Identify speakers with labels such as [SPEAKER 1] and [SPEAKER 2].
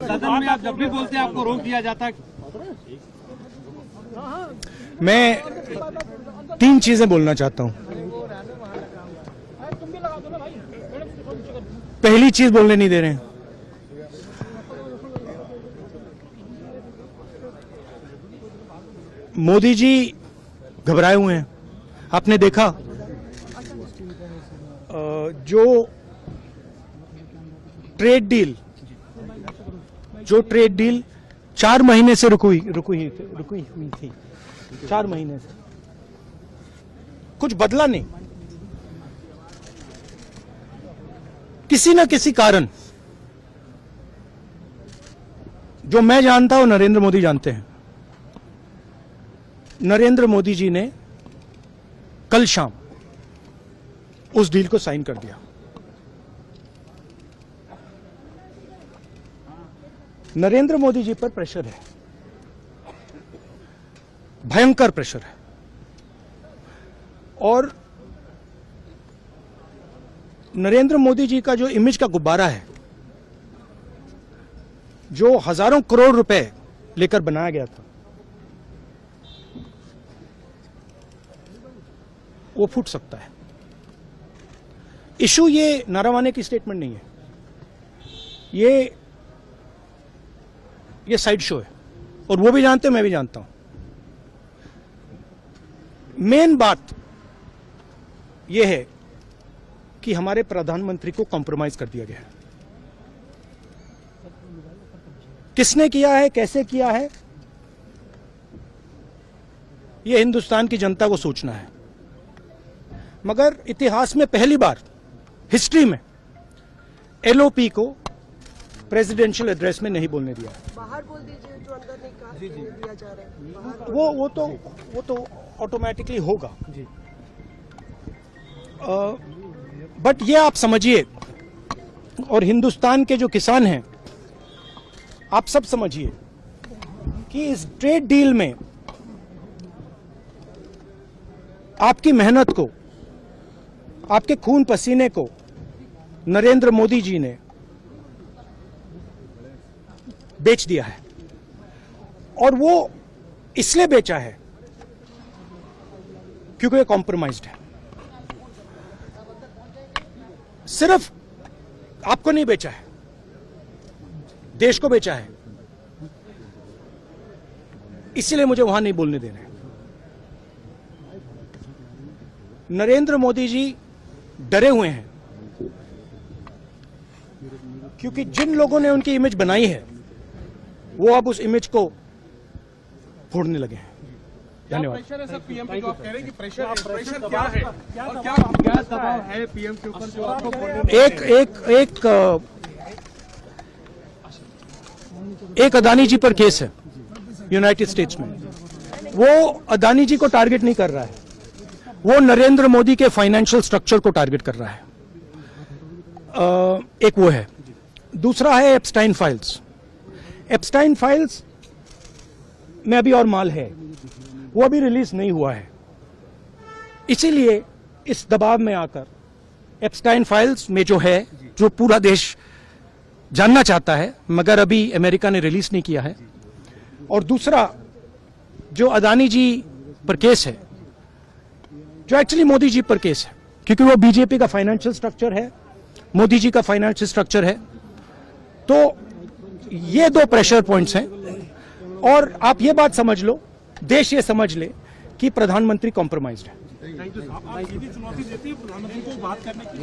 [SPEAKER 1] सदन में आप जब भी बोलते हैं आपको रोक दिया जाता है।
[SPEAKER 2] मैं 3 चीजें बोलना चाहता हूं। पहली चीज बोलने नहीं दे रहे हैं। मोदी जी घबराए हुए हैं। आपने देखा जो ट्रेड डील 4 महीने से रुकी हुई थी। 4 महीने से कुछ बदला नहीं। किसी न किसी कारण, जो मैं जानता हूं नरेंद्र मोदी जानते हैं, नरेंद्र मोदी जी ने कल शाम उस डील को साइन कर दिया। नरेंद्र मोदी जी पर प्रेशर है, भयंकर प्रेशर है। और नरेंद्र मोदी जी का जो इमेज का गुब्बारा है, जो हजारों करोड़ रुपए लेकर बनाया गया था, वो फूट सकता है। इशू ये नारावाने की स्टेटमेंट नहीं है, ये साइड शो है। और वो भी जानते हैं, मैं भी जानता हूं। मेन बात यह है कि हमारे प्रधानमंत्री को कॉम्प्रोमाइज कर दिया गया है। किसने किया है, कैसे किया है, यह हिंदुस्तान की जनता को सोचना है। मगर इतिहास में पहली बार हिस्ट्री में एलओपी को प्रेसिडेंशियल एड्रेस में नहीं बोलने दिया।
[SPEAKER 3] बाहर बोल दीजिए, जो अंदर नहीं कहा दिया जा रहा है।
[SPEAKER 2] वो तो ऑटोमेटिकली होगा जी। बट ये आप समझिए, और हिंदुस्तान के जो किसान हैं, आप सब समझिए कि इस ट्रेड डील में आपकी मेहनत को, आपके खून पसीने को नरेंद्र मोदी जी ने बेच दिया है। और वो इसलिए बेचा है क्योंकि ये कॉम्प्रोमाइज्ड है। सिर्फ आपको नहीं बेचा है, देश को बेचा है। इसीलिए मुझे वहां नहीं बोलने दे रहे। नरेंद्र मोदी जी डरे हुए हैं क्योंकि जिन लोगों ने उनकी इमेज बनाई है, वो अब उस इमेज को फोड़ने लगे हैं। धन्यवाद।
[SPEAKER 1] प्रेशर है सर पीएम पे, जो आप कह रहे हैं कि प्रेशर क्या है और क्या दबाव है पीएम के ऊपर जो आपको
[SPEAKER 2] एक अदानी जी पर केस है यूनाइटेड स्टेट्स में। वो अदानी जी को टारगेट नहीं कर रहा है, वो नरेंद्र मोदी के फाइनेंशियल स्ट्रक्चर को टारगेट कर रहा है। एक वो है। दूसरा है एप्स्टाइन फाइल्स। एप्स्टाइन फाइल्स में अभी और माल है, वो अभी रिलीज नहीं हुआ है। इसीलिए इस दबाव में आकर एप्स्टाइन फाइल्स में जो है, जो पूरा देश जानना चाहता है, मगर अभी अमेरिका ने रिलीज नहीं किया है। और दूसरा जो अदानी जी पर केस है, जो एक्चुअली मोदी जी पर केस है, क्योंकि वो बीजेपी का फाइनेंशियल स्ट्रक्चर है, मोदी जी का फाइनेंशियल स्ट्रक्चर है। तो ये 2 प्रेशर पॉइंट्स हैं। और आप ये बात समझ लो, देश ये समझ ले कि प्रधानमंत्री कॉम्प्रोमाइज्ड है।
[SPEAKER 1] चुनौती देती है प्रधानमंत्री को बात करने की।